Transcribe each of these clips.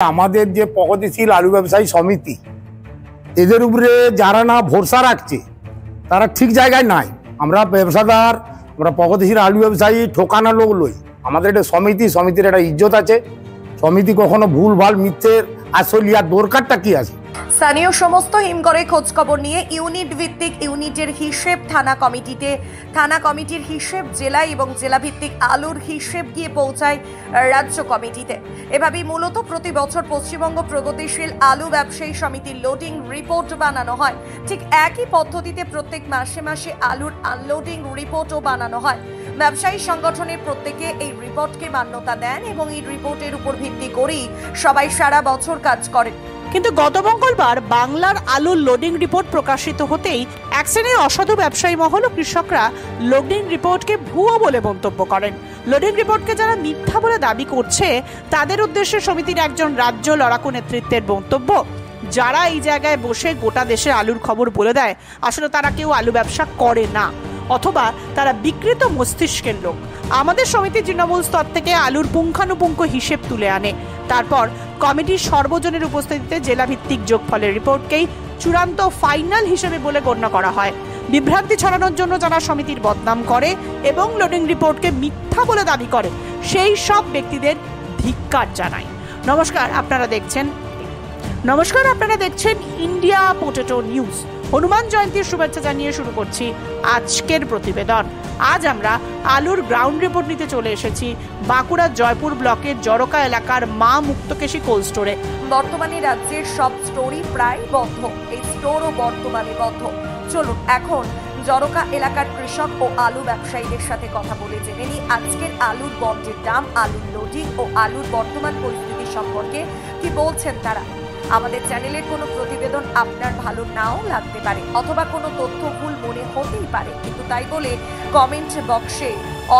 আমাদের যে প্রগতিশীল আলু ব্যবসায়ী সমিতি এদের উপরে যারা না ভরসা রাখছে তারা ঠিক জায়গায় নাই। আমরা ব্যবসাদার, আমরা প্রগতিশীল আলু ব্যবসায়ী ঠকানো লোক লই। আমাদের একটা সমিতির একটা ইজ্জত আছে। সমিতি কখনো ভুল ভাল মিথ্যের আসল ইয়ার দরকারটা কি আছে। স্থানীয় সমস্ত হিমঘরে খোঁজ খবর নিয়ে ইউনিট ভিত্তিক ইউনিটের হিসেব থানা কমিটির হিসেব জেলায় এবং জেলা ভিত্তিক আলুর হিসেব গিয়ে পৌঁছায় রাজ্য কমিটিতে। এভাবেই মূলত প্রতি বছর পশ্চিমবঙ্গ প্রগতিশীল আলু ব্যবসায়ী সমিতির লোডিং রিপোর্ট বানানো হয়। ঠিক একই পদ্ধতিতে প্রত্যেক মাসে মাসে আলুর আনলোডিং রিপোর্টও বানানো হয়। ব্যবসায়ী সংগঠনের প্রত্যেকে এই রিপোর্টকে মান্যতা দেন এবং এই রিপোর্টের উপর ভিত্তি করেই সবাই সারা বছর কাজ করেন। কিন্তু গত মঙ্গলবার বাংলার আলুর লোডিং রিপোর্ট প্রকাশিত হতেই এক শ্রেণীর অসাধু ব্যবসায়ী মহল ও কৃষকরা লোডিং রিপোর্টকে ভুয়ো বলে মন্তব্য করেন। লোডিং রিপোর্টকে যারা মিথ্যা বলে দাবি করছে তাদের উদ্দেশ্যে সমিতির একজন রাজ্য লড়াকু নেতৃত্বের মন্তব্য, যারা এই জায়গায় বসে গোটা দেশের আলুর খবর বলে দেয় আসলে তারা কেউ আলু ব্যবসা করে না, অথবা তারা বিকৃত মস্তিষ্কের লোক। আমাদের সমিতি তৃণমূল স্তর থেকে আলুর পুঙ্খানুপুঙ্খ হিসেব তুলে আনে, তারপর কমিটির সর্বজনের উপস্থিতিতে জেলা ভিত্তিক যোগফলের রিপোর্টকেই চূড়ান্ত ফাইনাল হিসেবে বলে গণ্য করা হয়। বিভ্রান্তি ছড়ানোর জন্য যারা সমিতির বদনাম করে এবং লোডিং রিপোর্টকে মিথ্যা বলে দাবি করে সেই সব ব্যক্তিদের ধিক্কার জানাই। নমস্কার, আপনারা দেখছেন ইন্ডিয়া পোটেটো নিউজ। হনুমান জয়ন্তীর শুভেচ্ছা জানিয়ে শুরু করছি আজকের প্রতিবেদন। আজ আমরা আলুর গ্রাউন্ড রিপোর্ট নিতে চলে এসেছি বাঁকুড়ার জয়পুর ব্লকের জরকা এলাকার মা মুক্তকেশী কোল্ড স্টোরে। বর্তমানে রাজ্যের সব স্টোরই প্রায় বন্ধ, এই স্টোরও বর্তমানে বন্ধ। চলুন এখন জরকা এলাকার কৃষক ও আলু ব্যবসায়ীদের সাথে কথা বলে জেনে নিই আজকের আলুর বন্ডের দাম, আলুর লোডিং ও আলুর বর্তমান পরিস্থিতি সম্পর্কে কি বলছেন তারা। আমাদের চ্যানেলের কোনো প্রতিবেদন আপনার ভালো নাও লাগতে পারে, অথবা কোনো তথ্য ভুল মনে হতেই পারে, কিন্তু তাই বলে কমেন্ট বক্সে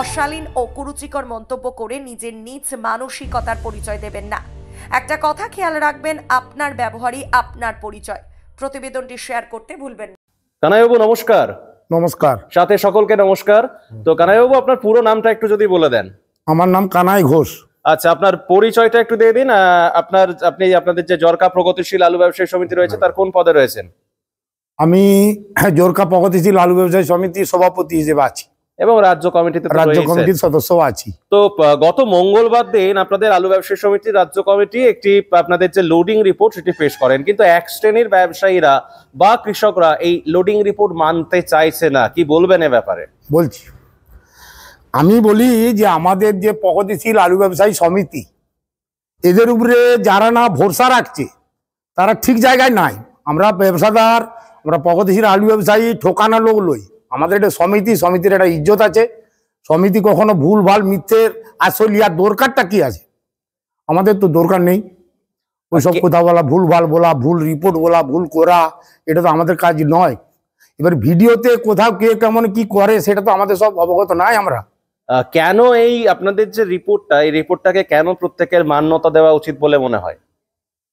অশালীন ও কুরুচিকর মন্তব্য করে নিজের নিজ মানসিকতার পরিচয় দেবেন না। একটা কথা খেয়াল রাখবেন, আপনার ব্যবহারই আপনার পরিচয়। প্রতিবেদনটি শেয়ার করতে ভুলবেন না। কানাইবাবু নমস্কার। নমস্কার। সাথে সকলকে নমস্কার। তো কানাইবাবু, আপনার পুরো নামটা একটু যদি বলে দেন। আমার নাম কানাই ঘোষ। আচ্ছা, আপনার পরিচয়টা একটু দিয়ে দিন। আপনাদের যে জরকা প্রগতিশীল আলু ব্যবসায়ী সমিতি রয়েছে তার কোন পদে রয়েছেন? আমি জরকা প্রগতিশীল আলু ব্যবসায়ী সমিতির সভাপতি হিসেবে আছি এবং রাজ্য কমিটির সদস্য আছি। তো গত মঙ্গলবার দিন আপনাদের আলু ব্যবসায়ী সমিতির রাজ্য কমিটি একটি আপনাদের যে লোডিং রিপোর্ট সেটি পেশ করেন, কিন্তু এক শ্রেণীর ব্যবসায়ীরা বা কৃষকরা এই লোডিং রিপোর্ট মানতে চাইছে না। কি বলবেন এ ব্যাপারে? বলছি, আমি বলি যে আমাদের যে প্রগতিশীল আলু ব্যবসায়ী সমিতি এদের উপরে যারা না ভরসা রাখছে তারা ঠিক জায়গায় নাই। আমরা ব্যবসাদার, আমরা প্রগতিশীল আলু ব্যবসায়ী ঠকানো লোক লই। আমাদের একটা সমিতির একটা ইজ্জত আছে। সমিতি কখনো ভুল ভাল মিথ্যের আসল ইয়ার দরকারটা কি আছে। আমাদের তো দরকার নেই ওইসব কথা বলা, ভুল ভাল বলা, ভুল রিপোর্ট বলা, ভুল করা, এটা তো আমাদের কাজ নয়। এবার ভিডিওতে কোথাও কে কেমন কি করে সেটা তো আমাদের সব অবগত নাই। আমরা কেন এই আপনাদের যে রিপোর্টটা, এই রিপোর্টটাকে কেন প্রত্যেকের মান্যতা দেওয়া উচিত বলে মনে হয়?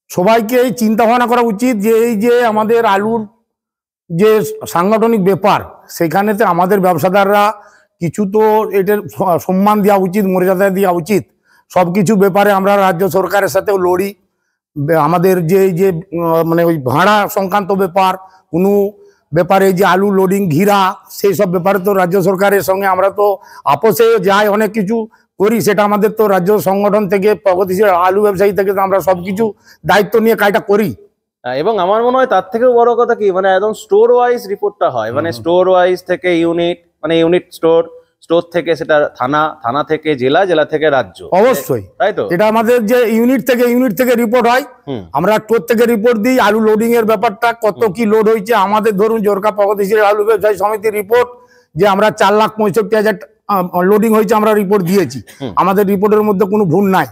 সবাইকে এই চিন্তা ভাবনা করা উচিত যে এই যে আমাদের আলুর যে সাংগঠনিক ব্যাপার, সেখানেতে আমাদের ব্যবসাদাররা কিছু তো এটার সম্মান দেওয়া উচিত, মর্যাদা দেওয়া উচিত। সব কিছু ব্যাপারে আমরা রাজ্য সরকারের সাথেও লড়ি। আমাদের যে মানে ওই ভাড়া সংক্রান্ত ব্যাপার, কোনো ব্যাপারে যে আলু লোডিং ঘিরা, সেই সব ব্যাপারে তো রাজ্য সরকারের সঙ্গে আমরা তো আপোষে যাই, অনেক কিছু করি। সেটা আমাদের তো রাজ্য সংগঠন থেকে, প্রগতিশীল আলু ব্যবসায়ী থেকে তো আমরা সবকিছু দায়িত্ব নিয়ে কাজটা করি। এবং আমার মনে হয় তার থেকেও বড় কথা কি, মানে একদম স্টোর ওয়াইজ রিপোর্টটা হয়, মানে স্টোর ওয়াইজ থেকে ইউনিট, মানে ইউনিট স্টোর থেকে সেটা থানা থেকে জেলা থেকে রাজ্য। অবশ্যই, তাই তো? এটা আমাদের যে ইউনিট থেকে রিপোর্ট হয়, আমরা স্টোর থেকে রিপোর্ট দিই। আলু লোডিং এর ব্যাপারটা কত কি লোড হয়েছে, আমাদের ধরুন জরকা প্রগতিশীল আলু ব্যবসায়ী সমিতির রিপোর্ট যে আমরা 4,65,000 লোডিং হয়েছে, আমরা রিপোর্ট দিয়েছি। আমাদের রিপোর্টের মধ্যে কোনো ভুল নাই।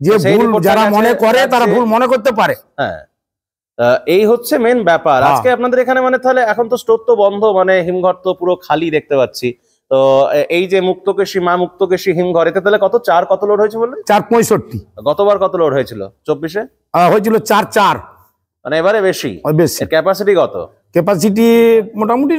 যে ভুল যারা মনে করে তারা ভুল মনে করতে পারে। হ্যাঁ, এই হচ্ছে মেন ব্যাপার। আজকে আপনাদের এখানে মানে তাহলে এখন তো স্টোর তো বন্ধ, মানে হিমঘর তো পুরো খালি দেখতে পাচ্ছি। তো এই যে মা মুক্তকেশী হিমঘর, এতে তাহলে কত লোড হয়েছে বললেন? 465। গতবার কত লোড হয়েছিল? 24-এ হয়েছিল 4, মানে এবারে বেশি। ক্যাপাসিটি কত? ক্যাপাসিটি মোটামুটি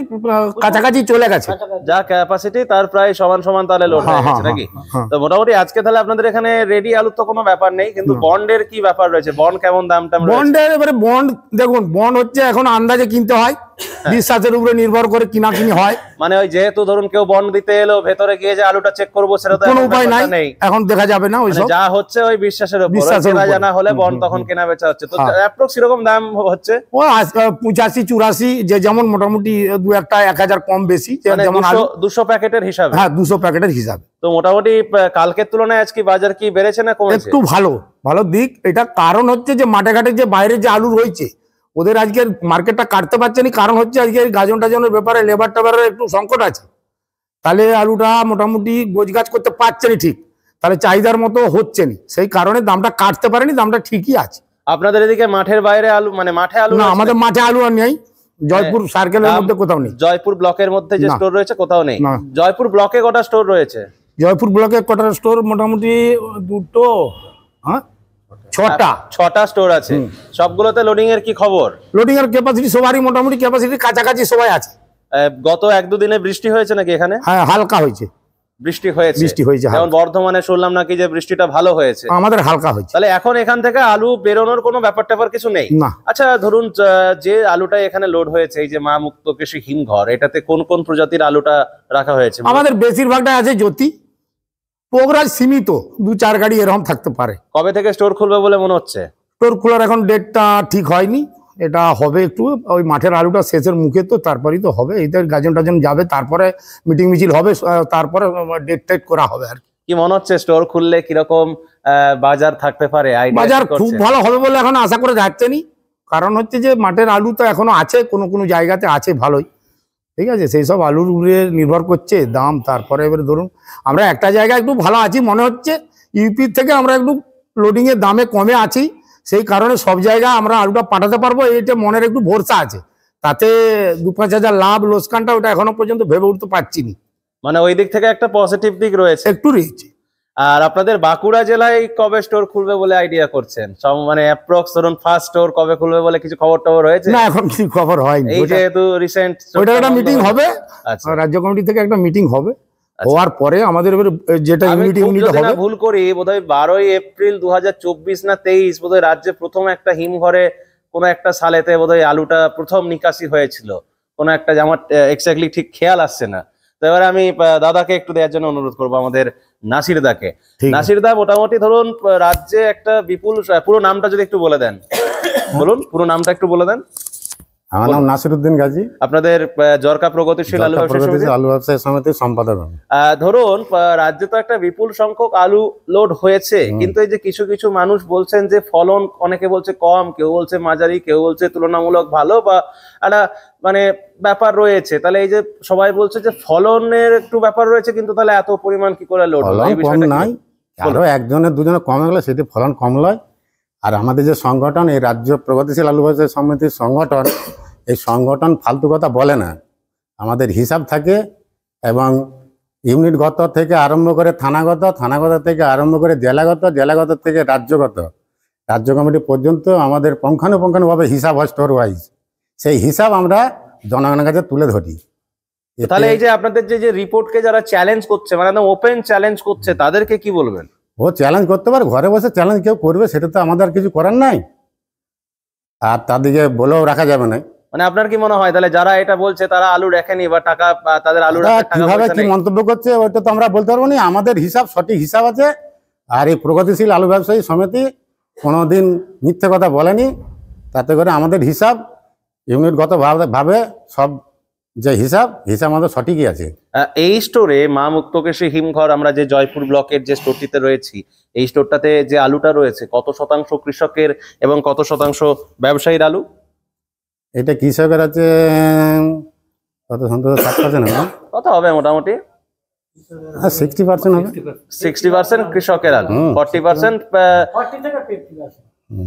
কাছাকাছি চলে গেছে। যা ক্যাপাসিটি তার প্রায় সমান সমান তাহলে লোড হয়ে গেছে নাকি? তো মোটামুটি আজকে তাহলে আপনাদের এখানে রেডি আলুর তো কোনো ব্যাপার নেই, কিন্তু বন্ডের কি ব্যাপার রয়েছে? বন্ড কেমন দামটা? বন্ডের এবারে বন্ড দেখুন, বন্ড হচ্ছে এখন আন্দাজে কিনতে হয়, বিশ্বাসের উপরে নির্ভর করে কিনাকিনি হয়। মানে ওই যেহেতু ধরুন কেউ বন্ড দিতে এলো, ভেতরে গিয়ে যে আলুটা চেক করবো সেটা তো কোনো উপায় নাই, এখন দেখা যাবে না ওইসব। যা হচ্ছে ওই বিশ্বাসের উপর, কেনা জানা হলে বন্ড তখন কেনা বেচা হচ্ছে। তো অ্যাপ্রক্স এরকম দাম হচ্ছে ও 85-84, যে যেমন মোটামুটি 2-1 কম বেশি, যেমন 200 প্যাকেটের হিসাবে। হ্যাঁ, 200 প্যাকেটের হিসাবে। তো মোটামুটি কালকের তুলনায় আজকে বাজার কি বেড়েছে না কমেছে? একটু ভালো দিক এটা। কারণ হচ্ছে যে মাঠে ঘাটে যে বাইরে যে আলু রয়েছে, ওদের আজকে মার্কেটটা কাটতে পারছে না। কারণ হচ্ছে আজকে গাজন টাজনের ব্যাপারে লেবার টেবারের একটু সংকট আছে, তাহলে আলুটা মোটামুটি গোছগাছ করতে পারছে না ঠিক, তাহলে চাহিদার মতো হচ্ছে না, সেই কারণে দামটা কাটতে পারেনি, দামটা ঠিকই আছে। আপনাদের এদিকে মাঠের বাইরে আলু, মানে মাঠে আলু না, আমাদের মাঠে আলু আর নেই, জয়পুর সার্কেলের মধ্যে কোথাও নেই। জয়পুর ব্লকের মধ্যে যে স্টোর রয়েছে কোথাও নেই? জয়পুর ব্লকে কটা স্টোর রয়েছে? জয়পুর ব্লকে কটা স্টোর? মোটামুটি 2টো, হ্যাঁ 6টা স্টোর আছে। সবগুলোতে লোডিং এর কি খবর? লোডিং এর ক্যাপাসিটি সবারই মোটামুটি ক্যাপাসিটি কাছাকাছি সবাই আছে। গত 1-2 দিনে বৃষ্টি হয়েছে নাকি এখানে? হ্যাঁ, হালকা হয়েছে বৃষ্টি হয়েছে। যেমন বর্ধমানে শুনলাম নাকি যে বৃষ্টিটা ভালো হয়েছে, আমাদের হালকা হয়েছে। তাহলে এখন এখান থেকে আলু বেরোনোর কোনো ব্যাপার ট্যাপার কিছু নেই না। আচ্ছা, ধরুন যে আলুটা এখানে লোড হয়েছে, এই যে মা মুক্তকেশী হিমঘর, এটাতে কোন কোন প্রজাতির আলুটা রাখা হয়েছে? আমাদের বেশিরভাগটা আছে জ্যোতি, পোগরাজ সীমিত, 2-4 গাড়ি এরকম থাকতে পারে। কবে থেকে স্টোর খুলবে বলে মনে হচ্ছে? স্টোর খোলার এখন ডেটটা ঠিক হয়নি, এটা হবে একটু ওই মাঠের আলুটা শেষের মুখে, তো তারপরেই তো হবে। এইটা গাজন টাজন যাবে, তারপরে মিটিং মিছিল হবে, তারপরে ডেট টেট করা হবে। আর কি মনে হচ্ছে স্টোর খুললে কিরকম বাজার থাকতে পারে? বাজার খুব ভালো হবে বলে এখন আশা করে যাচ্ছে নি, কারণ হচ্ছে যে মাঠের আলু তো এখনো আছে, কোনো জায়গাতে আছে ভালোই, ঠিক আছে। সেই সব আলুর উপরে নির্ভর করছে দাম। তারপরে এবারে ধরুন আমরা একটা জায়গায় একটু ভালো আছি মনে হচ্ছে, ইউপির থেকে আমরা একটু লোডিংয়ের দামে কমে আছি, সেই কারণে সব জায়গায় আমরা আলুটা পাঠাতে পারবো, এইটা মনের একটু ভরসা আছে। তাতে 2-5 হাজার লাভ লোকসানটা ওটা এখনো পর্যন্ত ভেবে উঠতে পারছি না। মানে ওই দিক থেকে একটা পজিটিভ দিক রয়েছে, একটু রয়েছে। আর আপনাদের বাঁকুড়া জেলায় কবে স্টোর খুলবে বলে আইডিয়া করছেন? মানে অ্যাপ্রক্স ধরুন ফার্স্ট স্টোর কবে খুলবে বলে কিছু খবর টবর হয়েছে? না, এখন কিছু খবর হয়নি। এই যেহেতু রিসেন্ট ওইটা একটা মিটিং হবে, রাজ্য কমিটি থেকে একটা মিটিং হবে, হওয়ার পরে আমাদের যেটা ইউনিট হবে। ভুল করি বোধহয় 12ই এপ্রিল 2024 না 23 বোধহয় রাজ্যে প্রথম একটা হিমঘরে কোন একটা সালেতে বোধহয় আলুটা প্রথম নিকাশি হয়েছিল, কোন একটা, আমার এক্স্যাক্টলি ঠিক খেয়াল আসছে না। তো এবারে আমি দাদাকে একটু দেওয়ার জন্য অনুরোধ করবো, আমাদের নাসিরদাকে। নাসিরদা, মোটামুটি ধরুন রাজ্যে একটা বিপুল, পুরো নামটা যদি একটু বলে দেন। বলুন, পুরো নামটা একটু বলে দেন। আমার নাম নাসিরউদ্দিন গাজী, আপনাদের জরকা প্রগতিশীল আলু ব্যবসায়ী সমিতির সম্পাদক। ধরুন রাজ্যে তো একটা বিপুল সংখ্যক আলু লোড হয়েছে, কিন্তু এই যে কিছু কিছু মানুষ বলছেন যে ফলন, অনেকে বলছে কম, কেউ বলছে মাঝারি, কেউ বলছে তুলনামূলক ভালো, বা একটা মানে ব্যাপার রয়েছে। তাহলে এই যে সবাই বলছে যে ফলনের একটু ব্যাপার রয়েছে, কিন্তু তাহলে এত পরিমাণ কি করে লোড হলো? এই বিষয়টা নাই, আরো একজনের দুজনে কমে গেলে সেটি ফলন কম লয়। আর আমাদের যে সংগঠন, এই রাজ্য প্রগতিশীল আলু ব্যবসায়ী সমিতির সংগঠন, এই সংগঠন ফালতু কথা বলে না, আমাদের হিসাব থাকে, এবং ইউনিটগত থেকে আরম্ভ করে থানাগত, থানাগত থেকে আরম্ভ করে জেলাগত, জেলাগত থেকে রাজ্যগত, রাজ্য কমিটি পর্যন্ত আমাদের পুঙ্খানুপুঙ্খানুভাবে হিসাব হয় স্টোর ওয়াইজ। সেই হিসাব আমরা জনগণের কাছে তুলে ধরি। তাহলে এই যে আপনাদের যে রিপোর্টকে যারা চ্যালেঞ্জ করছে, মানে একদম ওপেন চ্যালেঞ্জ করছে, তাদেরকে কি বলবেন? ও চ্যালেঞ্জ করতে পারে, ঘরে বসে চ্যালেঞ্জ কেউ করবে, সেটা তো আমাদের কিছু করার নাই, আর তাদেরকে বলেও রাখা যাবে না। মানে আপনার কি মনে হয় তাহলে যারা এটা বলছে তারা আলু রাখেনি, বা টাকা তাদের আলু কিভাবে কি মন্তব্য করছে ওইটা তো আমরা বলতে পারবো না। আমাদের হিসাব সঠিক হিসাব আছে, আর এই প্রগতিশীল আলু ব্যবসায়ী সমিতি কোনোদিন মিথ্যে কথা বলেনি। তাতে করে আমাদের হিসাব ইউনিটগত ভাবে সব যে হিসাব আমাদের সঠিকই আছে। এই স্টোরে মা মুক্তকেশী হিমঘর, আমরা যে জয়পুর ব্লকের যে স্টোরটিতে রয়েছি, এই স্টোরটাতে যে আলুটা রয়েছে, কত শতাংশ কৃষকের এবং কত শতাংশ ব্যবসায়ীর আলু? এটা কৃষকের আছে কত সন্তোষ 7% হবে, কত হবে মোটামুটি? 60% হবে। 60% কৃষকের আলু, 40%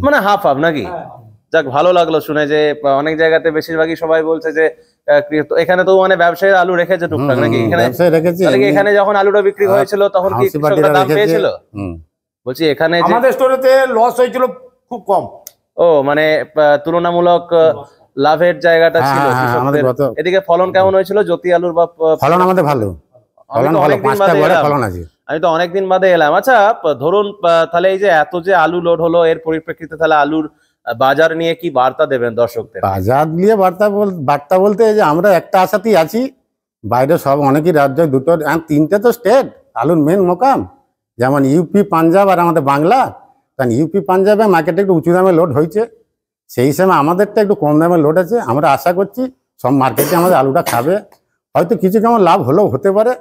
মানে হাফ হাফ নাকি? যাক, ভালো লাগলো শুনে যে অনেক জায়গাতে বেশিরভাগই সবাই বলছে যে এখানে তো মানে ব্যবসায়ী আলু রেখেছে টুকটাক নাকি? এখানে যখন আলুটা বিক্রি হয়েছিল তখন কি কৃষকরা দাম পেয়েছিল? বলছি এখানে আমাদের স্টোরেতে লস হয়েছিল খুব কম। ও মানে তুলনামূলক লাভের জায়গাটা হ্যাঁ, ছিল হ্যাঁ, হ্যাঁ, কৃষকদের। আমাদের গত- এদিকে ফলন কেমন হয়েছিল জ্যোতি আলুর বা ফলন আমাদের ভালো, আমি ফলন তো ভালো, অনেকদিন 5টা বাদে গড়ে এলাম। ফলন আছে। আমি তো অনেকদিন বাদে এলাম। আচ্ছা ধরুন তাহলে এই যে এত যে আলু লোড হলো এর পরিপ্রেক্ষিতে তাহলে আলুর বাজার নিয়ে কি বার্তা দেবেন দর্শকদের? বাজার নিয়ে বার্তা বলতে যে আমরা একটা আশাতেই আছি, বাইরে সব অনেকই রাজ্য, দুটো 3টে তো স্টেট আলুর মেন মোকাম, যেমন ইউপি, পাঞ্জাব আর আমাদের বাংলা। কারণ ইউপি পাঞ্জাবে মার্কেটে একটু উঁচু দামে লোড হয়েছে, সেই হিসাবে আমাদেরটা একটু কম দামে লোড আছে। আমরা আশা করছি সব মার্কেটে আমাদের আলুটা খাবে, হয়তো কিছু কেমন লাভ হলেও হতে পারে,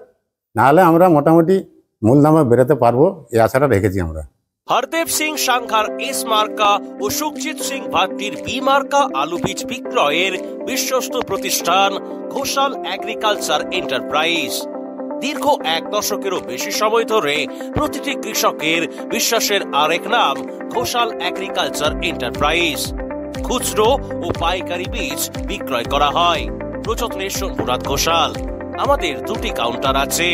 নাহলে আমরা মোটামুটি মূল দামে বেরোতে পারবো, এই আশাটা রেখেছি আমরা। হরদেব সিং সাংঘার এস মার্কা ও সুখজিৎ সিং ভাট্টির বি মার্কা আলু বীজ বিক্রয়ের বিশ্বস্ত প্রতিষ্ঠান ঘোষাল এগ্রিকালচার এন্টারপ্রাইজ। দীর্ঘ 1 দশকেরও বেশি সময় ধরে প্রতিটি কৃষকের বিশ্বাসের আরেক নাম ঘোষাল এগ্রিকালচার এন্টারপ্রাইজ। খুচরো ও পাইকারি বীজ বিক্রয় করা হয়। প্রযত্নে শম্ভুনাথ ঘোষাল। আমাদের 2টি কাউন্টার আছে।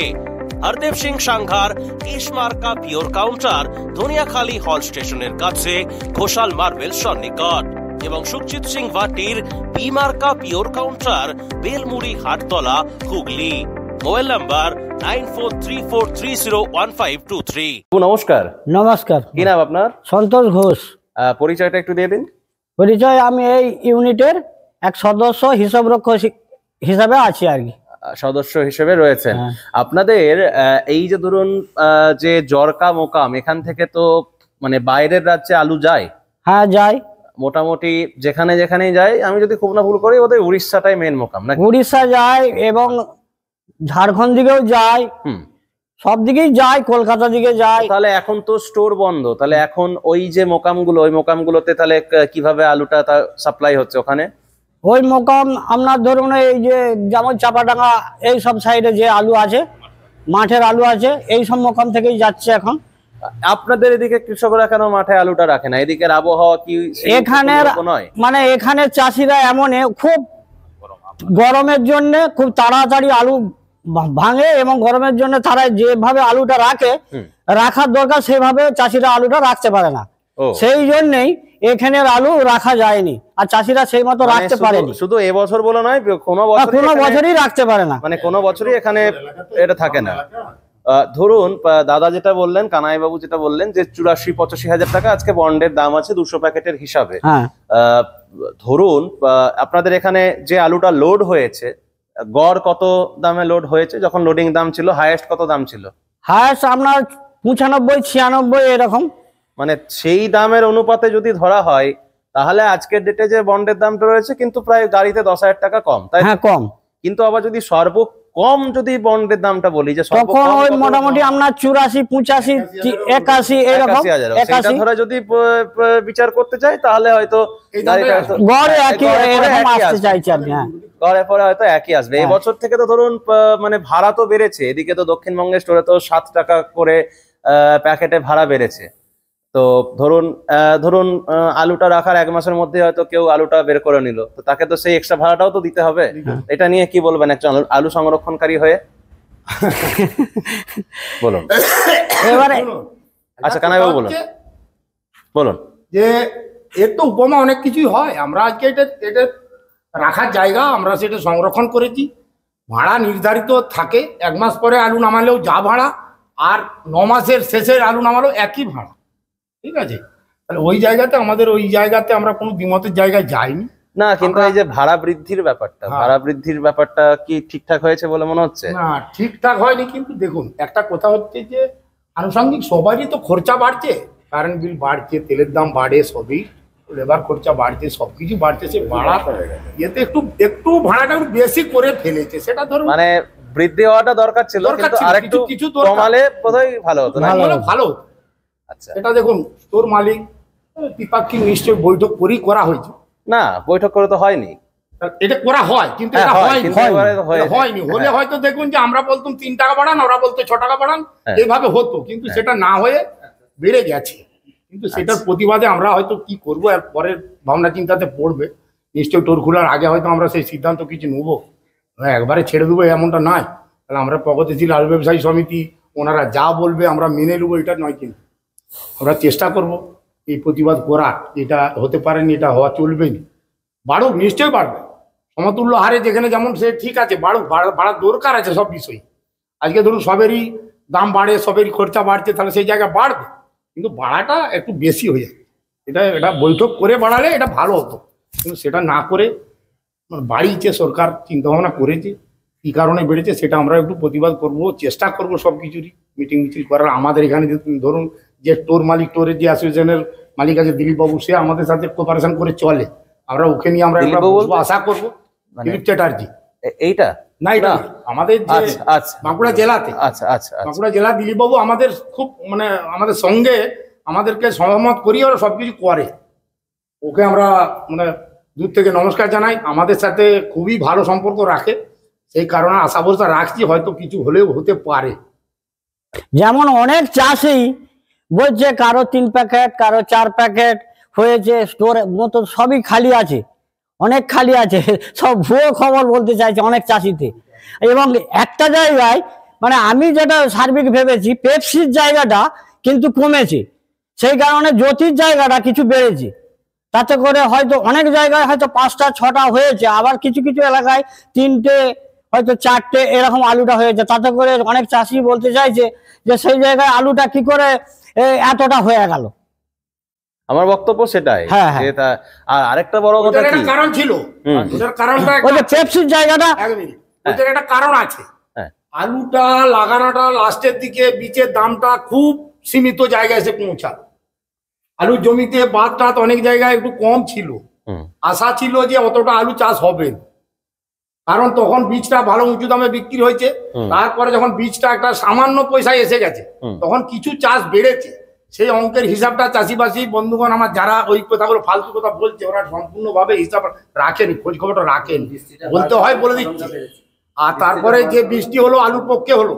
হরদেব সিং সাংঘার এস মার্কা পিওর কাউন্টার ধনিয়াখালী হল স্টেশনের কাছে ঘোষাল মার্বেল সন্নিকট, এবং সুখজিৎ সিং ভাটির বি মার্কা pure counter Belmuri Hattala, Hooghly. Mobile number 9434301523। নমস্কার। নমস্কার, কি নাম আপনার? সন্তোষ ঘোষ। পরিচয়টা একটু দিয়ে দিন। পরিচয়, আমি এই ইউনিটের এক সদস্য হিসাবরক্ষক হিসাবে আছি আর কি। সদস্য হিসেবে রয়েছেন। হ্যাঁ। আপনাদের এই যে ধরুন যে জরকা মোকাম, এখান থেকে তো মানে বাইরের রাজ্যে আলু যায়? হ্যাঁ, যাই। মোটামুটি যেখানে যেখানেই যায়, আমি যদি খুব না ভুল করি ওদের উড়িষ্যাটাই মেন মোকাম নাকি? উড়িষ্যা যায় এবং ঝাড়খণ্ড দিকেও যায়, হুম। সব দিকেই যায়, কলকাতা দিকে যায়। তাহলে এখন তো স্টোর বন্ধ, তাহলে এখন ওই যে মোকামগুলো, ওই মোকামগুলোতে তাহলে কিভাবে আলুটা সাপ্লাই হচ্ছে ওখানে? ওই মোকাম আপনার ধরুন এই যে যেমন চাপাডাঙ্গা এই সব সাইডে যে আলু আছে, মাঠের আলু আছে, এই সব মোকাম থেকেই যাচ্ছে এখন। আপনাদের এদিকে কৃষকরা কেন মাঠে আলুটা রাখে না? এদিকের আবহাওয়া কি সেই এখানের রকম নয়? মানে এখানে চাষিরা এমন খুব গরমের জন্য খুব তাড়াতাড়ি আলু ভাঙে, এবং গরমের জন্য তারা যেভাবে আলুটা রাখে, রাখার দরকার সেভাবে চাষিরা আলুটা রাখতে পারে না। ও। সেই জন্যই এখানের আলু রাখা যায়নি, আর চাষিরা সেই মতো মানে রাখতে পারেনি। শুধু এবছর বলে নয়, কোনো কোনো বছরই রাখতে পারে না, মানে কোনো বছরই এখানে এটা থাকে না। ধরুন দাদা যেটা বললেন, কানাই বাবু যেটা বললেন যে 84-85 হাজার টাকা আজকে বন্ডের দাম আছে 200 প্যাকেটের হিসাবে। হ্যাঁ। ধরুন আপনাদের এখানে যে আলুটা লোড হয়েছে, গড় কত দামে লোড হয়েছে? যখন লোডিং দাম ছিল হাইয়েস্ট কত দাম ছিল? হায়েস্ট আপনার 95-96 এরকম। মানে সেই দামের অনুপাতে যদি ধরা হয়, তাহলে আজকের ডেটে যে বন্ডের দামটা রয়েছে কিন্তু প্রায় গাড়িতে 10,000 টাকা কম, তাই? হ্যাঁ, কম। কিন্তু আবার যদি সর্বকম যদি বন্ডের দামটা বলি, যে তখন ওই মোটামুটি আপনার 84-85-81 এরকম। 81,000 সেটা ধরে যদি বিচার করতে চাই, তাহলে হয়তো গাড়িটা গড়ে একই এরকম আসতে চাইছে আর কি। হ্যাঁ, গড়ে পরে হয়তো একই আসবে। এই বছর থেকে তো ধরুন মানে ভাড়া তো বেড়েছে, এদিকে তো দক্ষিণবঙ্গের স্টোরে তো 7 টাকা করে প্যাকেটে ভাড়া বেড়েছে। তো ধরুন আলুটা রাখার 1 মাসের মধ্যে হয়তো কেউ আলুটা বের করে নিল, তো তাকে তো সেই এক্সট্রা ভাড়াটাও তো দিতে হবে। এটা নিয়ে কি বলবেন একজন আলু সংরক্ষণকারী হয়ে? বলুন। এবারে আচ্ছা কানাইবাবু বলুন। যে এর তো উপমা অনেক কিছুই হয়। আমরা আজকে এটা রাখার জায়গা, আমরা সেটা সংরক্ষণ করেছি। ভাড়া নির্ধারিত থাকে, 1 মাস পরে আলু নামালেও যা ভাড়া, আর 9 মাসের শেষের আলু নামালেও একই ভাড়া। ঠিক আছে, তাহলে ওই জায়গাতে আমরা কোনো দ্বিমতের জায়গায় যাইনি না। কিন্তু এই যে ভাড়া বৃদ্ধির ব্যাপারটা কি ঠিকঠাক হয়েছে বলে মনে হচ্ছে? না, ঠিকঠাক হয়নি। কিন্তু দেখুন, একটা কথা হচ্ছে যে আনুষঙ্গিক সবারই তো খরচা বাড়ছে, কারেন্ট বিল বাড়ছে, তেলের দাম বাড়ে, সবই লেবার খরচা বাড়ছে, সবকিছু বাড়ছে। সে ভাড়া ইয়েতে একটু ভাড়াটা একটু বেশি করে ফেলেছে, সেটা ধরুন মানে বৃদ্ধি হওয়াটা দরকার ছিল, কিন্তু আরেকটু কিছু কমালে বোধহয় ভালো হতো না? ভালো। আচ্ছা, এটা দেখুন, স্টোর মালিক দ্বিপাক্ষিক নিশ্চয়ই বৈঠক করা হয়েছে। না, বৈঠক করে তো হয়নি। এটা করা হয়, কিন্তু এটা হয়নি। হলে হয়তো দেখুন যে আমরা বলতাম 3 টাকা বাড়ান, ওরা বলতো 6 টাকা বাড়ান, এইভাবে হতো। কিন্তু সেটা না হয়ে বেড়ে গেছে। কিন্তু সেটার প্রতিবাদে আমরা হয়তো কি করবো, আর পরের ভাবনা চিন্তাতে পড়বে নিশ্চয়ই। টোর খোলার আগে হয়তো আমরা সেই সিদ্ধান্ত কিছু নেবো, একবারে ছেড়ে দেবো এমনটা নয়। তাহলে আমরা প্রগতিশীল আলু ব্যবসায়ী সমিতি, ওনারা যা বলবে আমরা মেনে নেবো, এটা নয়। কিন্তু আমরা চেষ্টা করব এই প্রতিবাদ করার। এটা হতে পারেনি, এটা হওয়া চলবে না। বাড়ুক, নিশ্চয়ই বাড়বে, সমতুল্য হারে যেখানে যেমন সে ঠিক আছে, বাড়ুক, বাড়ার দরকার আছে সব বিষয়। আজকে ধরুন সবেরই দাম বাড়ে, সবেরই খরচা বাড়ছে, তাহলে সেই জায়গায় বাড়বে, কিন্তু বাড়াটা একটু বেশি হয়ে যায়। এটা বৈঠক করে বাড়ালে এটা ভালো হতো, কিন্তু সেটা না করে বাড়িয়েছে সরকার, চিন্তাভাবনা করেছে, কী কারণে বেড়েছে সেটা আমরা একটু প্রতিবাদ করব, চেষ্টা করব সব কিছুরই মিটিং মিছিল করার। আমাদের এখানে যে ধরুন যে টোর মালিক, টোরের যে অ্যাসোসিয়েশনের মালিক আছে দিলীপবাবু, সে আমাদের সাথে কোপারেশন করে চলে, আমরা ওকে নিয়ে আমরা আশা করবো। দিলীপ চ্যাটার্জি এইটা না, এটা আমাদের যে বাঁকুড়া জেলাতে, বাঁকুড়া জেলা দিলীপবাবু আমাদের খুব মানে আমাদের সঙ্গে আমাদেরকে সহমত করিয়ে ওরা সবকিছু করে। ওকে আমরা মানে দূর থেকে নমস্কার জানাই, আমাদের সাথে খুবই ভালো সম্পর্ক রাখে, সেই কারণে আশা ভরসা রাখছি হয়তো কিছু হলেও হতে পারে। যেমন অনেক চাষি বলছে কারো 3 প্যাকেট, কারো 4 প্যাকেট হয়েছে, স্টোর মতো সবই খালি আছে, অনেক খালি আছে, সব ভুয়ো খবর বলতে চাইছে অনেক চাষিতে। এবং একটা জায়গায় মানে আমি যেটা সার্বিক ভেবেছি, পেপসির জায়গাটা কিন্তু কমেছে, সেই কারণে জ্যোতির জায়গাটা কিছু বেড়েছে। তাতে করে হয়তো অনেক জায়গায় হয়তো 5টা 6টা হয়েছে, আবার কিছু কিছু এলাকায় 3টে হয়তো 4টে এরকম আলুটা হয়েছে। তাতে করে অনেক চাষি বলতে চাইছে যে সেই জায়গায় আলুটা কি করে এতটা হয়ে গেল। আমার বক্তব্য সেটাই। হ্যাঁ, হ্যাঁ। আর আরেকটা বড় কথা কি কারণ ছিল, ওটার কারণটা ওই যে পেপসির জায়গাটা, ওটার একটা কারণ আছে। আলুটা লাগানোটা লাস্টের দিকে বীজের দামটা খুব সীমিত জায়গায় এসে পৌঁছাল। আলুর জমিতে বাদ টাত অনেক জায়গায় একটু কম ছিল, আশা ছিল যে অতটা আলু চাষ হবে, কারণ তখন বীজটা ভালো উঁচু দামে বিক্রি হয়েছে। তারপরে যখন বীজটা একটা সামান্য পয়সায় এসে গেছে, তখন কিছু চাষ বেড়েছে। সেই অঙ্কের হিসাবটা চাষিবাসী বন্ধুগণ আমার যারা ওই কথাগুলো ফালতু কথা বলছে, ওরা সম্পূর্ণভাবে হিসাব রাখেন, খোঁজ খবরটা রাখেন, বলতে হয় বলে দিচ্ছে। আর তারপরে যে বৃষ্টি হলো আলুর পক্ষে হলো,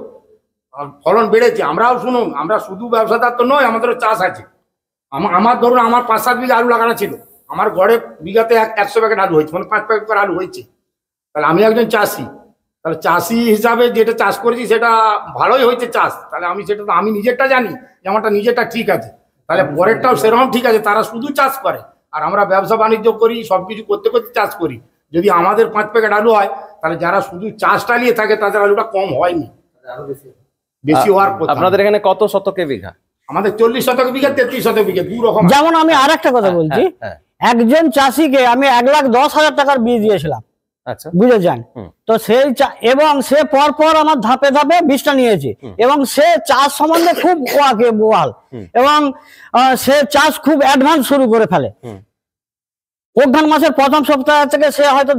ফলন বেড়েছে। আমরাও শুনুন, আমরা শুধু ব্যবসাদার তো নয়, আমাদেরও চাষ আছে। আমার ধরুন আমার 5-7 বিঘা আলু লাগানো ছিল, আমার গড়ে বিঘাতে 100 প্যাকেট আলু হয়েছে, মানে 5 প্যাকেট করে আলু হয়েছে। তাহলে আমি একজন চাষি, তাহলে চাষি হিসাবে যেটা চাষ করেছি সেটা ভালোই হয়েছে চাষ, তাহলে আমি সেটা তো আমি নিজেরটা জানি যে আমারটা নিজেরটা ঠিক আছে, তাহলে পরেরটাও সেরকম ঠিক আছে। তারা শুধু চাষ করে আর আমরা ব্যবসা বাণিজ্য করি, সবকিছু করতে করতে চাষ করি। যদি আমাদের 5 প্যাকেট আলু হয়, তাহলে যারা শুধু চাষটা নিয়ে থাকে তাদের আলুটা কম হয়নি, বেশি হওয়ার কথা। আপনাদের এখানে কত শতকে বিঘা? আমাদের 40 শতক বিঘা, 33 শতক বিঘা, দু রকম। যেমন আমি আর একটা কথা বলছি, একজন চাষিকে আমি 1,10,000 টাকার বীজ দিয়েছিলাম, বুঝেছেন তো, সেই এবং সে পর আমার ধাপে ধাপে বীজটা নিয়েছে, এবং সে চাষ সম্বন্ধে খুব ওয়াকিবহাল, এবং সে চাষ খুব অ্যাডভান্স শুরু করে ফেলে। অঘ্রাণ মাসের প্রথম সপ্তাহ থেকে সে হয়তো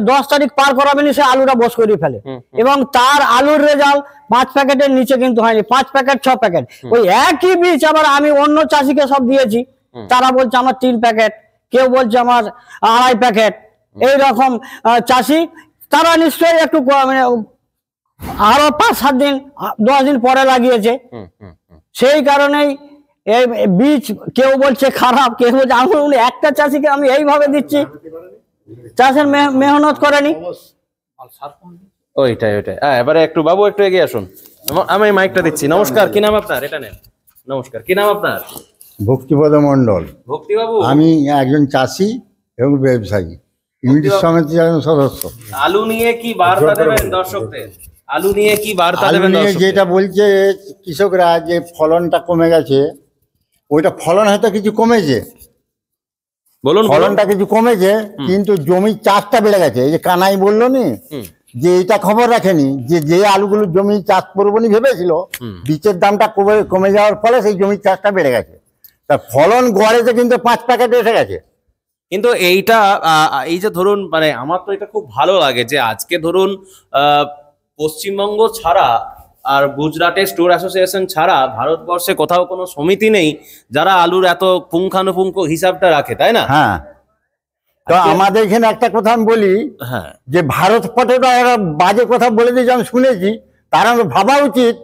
10 তারিখ পার করাবেনি, সে আলুটা বস করে ফেলে, এবং তার আলুর রেজাল্ট 5 প্যাকেটের নিচে কিন্তু হয়নি, 5 প্যাকেট 6 প্যাকেট। ওই একই বীজ আবার আমি অন্য চাষিকে সব দিয়েছি, তারা বলছে আমার 3 প্যাকেট, কেউ বলছে আমার 2.5 প্যাকেট। এইরকম চাষি তারা নিশ্চয়ই একটু মানে আরো 5-7 দিন 10 দিন পরে লাগিয়েছে। সেই কারণেই এই বীজ কেউ বলছে খারাপ, কেউ বলছে, আমি একটা চাষিকে আমি এইভাবে দিচ্ছি, চাষের মেহনত করেনি। ওইটাই। এবারে একটু বাবু একটু এগিয়ে আসুন, আমি মাইকটা দিচ্ছি। নমস্কার, কি নাম আপনার? এটা নেন। নমস্কার, কি নাম আপনার? ভক্তিপদ মণ্ডল। ভক্তি বাবু, আমি একজন চাষি এবং ব্যবসায়ী, ইউনিট সমিতির একজন সদস্য। আলু নিয়ে কি বার্তা দেবেন দর্শকদের? আলু নিয়ে কি বার্তা দেবেন দর্শকদের? যেটা বলছে কৃষকরা যে ফলনটা কমে গেছে, ওইটা ফলন হয়তো কিছু কমেছে, বলুন। ফলনটা কিছু কমেছে, কিন্তু জমির চাষটা বেড়ে গেছে। এই যে কানাই বললো নি যে এটা খবর রাখেনি, যে আলুগুলো জমি চাষ করবো নি ভেবেছিল, বীজের দামটা কমে যাওয়ার ফলে সেই জমির চাষটা বেড়ে গেছে। তা ফলন গড়েছে কিন্তু 5 প্যাকেট এসে গেছে। কিন্তু এইটা এই যে ধরুন, মানে আমার তো এটা খুব ভালো লাগে যে আজকে ধরুন পশ্চিমবঙ্গ ছাড়া আর গুজরাটে স্টোর অ্যাসোসিয়েশন ছাড়া ভারতবর্ষে কোথাও কোনো সমিতি নেই যারা আলুর এত পুঙ্খানুপুঙ্খ হিসাবটা রাখে, তাই না? হ্যাঁ, তো আমাদের এখানে একটা কথা আমি বলি, যে ভারত পটেটা ওরা বাজে কথা বলে দিয়েছে, আমি শুনেছি। তার ভাবা উচিত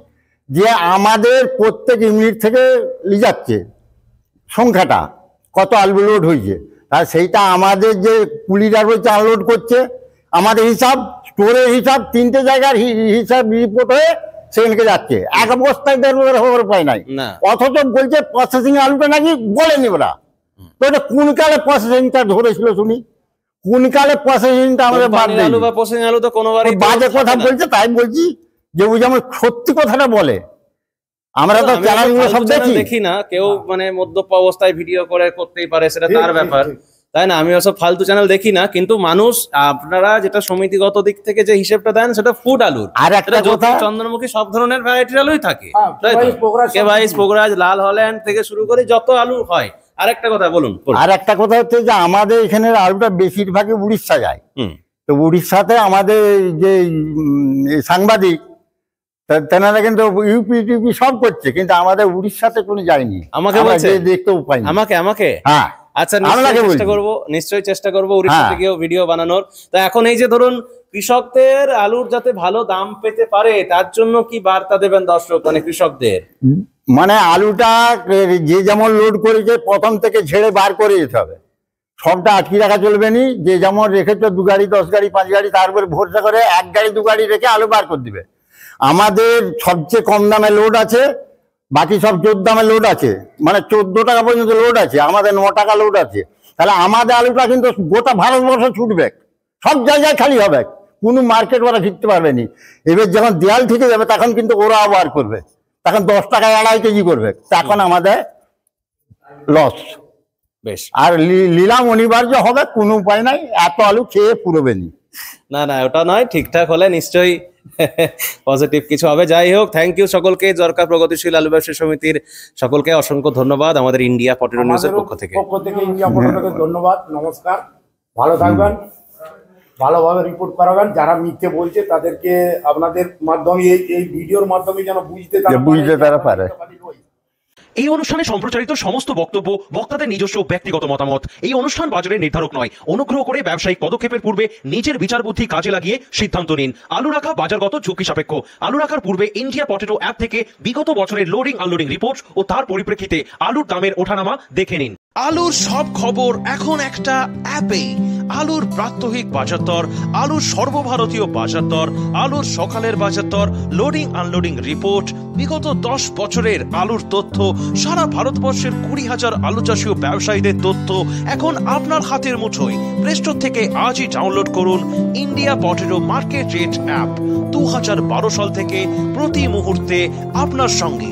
যে আমাদের প্রত্যেক ইউনিট থেকে যাচ্ছে সংখ্যাটা কত আলু লোড হয়েছে, আর সেইটা আমাদের যে কুলিরা রয়েছে আনলোড করছে, আমাদের হিসাব স্টোরের হিসাব 3টে জায়গার হিসাব রিপোর্ট হয়ে সেখানকে যাচ্ছে। এক অবস্থায় খবর পায় নাই, অথচ বলছে প্রসেসিং আলুটা নাকি বলেনি ওরা। তো এটা কোন কালে প্রসেসিংটা ধরেছিল শুনি? কোন কালে প্রসেসিংটা আমরা বাদ কোম্পানির দিই আলু বা প্রসেসিং আলু তো কোনোবারই বাজে কথা বলছে, তাই বলছি যে ও যেমন সত্যি কথাটা বলে। আমরা তো চ্যানেলগুলো সব দেখি না, কেউ মানে মদ্যপ অবস্থায় ভিডিও করে করতেই পারে, সেটা তার ব্যাপার, তাই না? আমি ওসব ফালতু চ্যানেল দেখি না, কিন্তু মানুষ আপনারা যেটা সমিতিগত দিক থেকে যে হিসেবটা দেন সেটা ফুড আলুর। আর একটা কথা, চন্দ্রমুখী সব ধরনের ভ্যারাইটির আলুই থাকে, কেভাইস, পোগরাজ, লাল হল্যান্ড থেকে শুরু করে যত আলু হয়। আর একটা কথা বলুন। আর একটা কথা হচ্ছে যে আমাদের এখানে আলুটা বেশিরভাগই উড়িষ্যা যায়। তো উড়িষ্যাতে আমাদের যে সাংবাদিক তেনারা কিন্তু ইউপি টিউপি সব করছে, কিন্তু আমাদের উড়িষ্যাতে কোনো যায়নি। আমাকে বলছে দেখতেও পাইনি। আমাকে হ্যাঁ, আচ্ছা, নিশ্চয়ই চেষ্টা করবো উড়িষ্যাতে গিয়েও ভিডিও বানানোর। তো এখন এই যে ধরুন কৃষকদের আলুর যাতে ভালো দাম পেতে পারে, তার জন্য কি বার্তা দেবেন দর্শক, মানে কৃষকদের? মানে আলুটা যে যেমন লোড করেছে প্রথম থেকে ঝেড়ে বার করে যেতে হবে, সবটা আটকে রাখা চলবে না। যে যেমন রেখেছো 2 গাড়ি 10 গাড়ি 5 গাড়ি, তারপরে ভরসা করে 1 গাড়ি 2 গাড়ি রেখে আলু বার করে দিবে। আমাদের সবচেয়ে কম দামে লোড আছে, বাকি সব 14 দামে লোড আছে, মানে 14 টাকা পর্যন্ত লোড আছে, আমাদের 9 টাকা লোড আছে। তাহলে আমাদের আলুটা কিন্তু গোটা ভারতবর্ষ ছুটবে, সব জায়গায় খালি হবে, কোনো মার্কেট ওরা ফিরতে পারবে না। এবার যখন দেয়াল থেকে যাবে তখন কিন্তু ওরা বার করবে, তখন 10 টাকায় 2.5 কেজি করবে, তখন আমাদের লস। বেশ, আর নিলাম অনিবার্য হবে, কোনো উপায় নাই, এত আলু খেয়ে পুরোবে না, ওটা নয়, ঠিকঠাক হলে নিশ্চয়ই পজিটিভ কিছু হবে। যাই হোক, থ্যাংক ইউ সকলকে, জরকা প্রগতিশীল আলু ব্যবসায়ী সমিতির সকলকে অসংখ্য ধন্যবাদ আমাদের ইন্ডিয়া পটেটো নিউজের পক্ষ থেকে। ইন্ডিয়া পটেটোকে ধন্যবাদ, নমস্কার, ভালো থাকবেন, ভালোভাবে রিপোর্ট করাবেন। যারা মিথ্যে বলছে তাদেরকে আপনাদের মাধ্যমে এই ভিডিওর মাধ্যমে যেন বুঝতে তারা পারে। এই অনুষ্ঠানে সম্প্রচারিত সমস্ত বক্তব্য বক্তাদের নিজস্ব ব্যক্তিগত মতামত। এই অনুষ্ঠান বাজারের নির্ধারক নয়। অনুগ্রহ করে ব্যবসায়িক পদক্ষেপের পূর্বে নিজের বিচার বুদ্ধি কাজে লাগিয়ে সিদ্ধান্ত নিন। আলু রাখা বাজারগত ঝুঁকি সাপেক্ষ। আলু রাখার পূর্বে ইন্ডিয়া পটেটো অ্যাপ থেকে বিগত বছরের লোডিং আনলোডিং রিপোর্ট ও তার পরিপ্রেক্ষিতে আলুর দামের ওঠানামা দেখে নিন। আলুর সব খবর এখন একটা অ্যাপে। আলুর প্রাত্যহিক বাজার দর, আলুর সর্বভারতীয় বাজার দর, আলুর সকালের বাজার দর, লোডিং আনলোডিং রিপোর্ট, বিগত 10 বছরের আলুর তথ্য, সারা ভারতবর্ষের 20,000 আলু চাষী ও ব্যবসায়ীদের তথ্য এখন আপনার হাতের মুঠোয়। প্লে স্টোর থেকে আজই ডাউনলোড করুন India potato market rate app. 2012 সাল থেকে প্রতি মুহূর্তে আপনার সঙ্গে।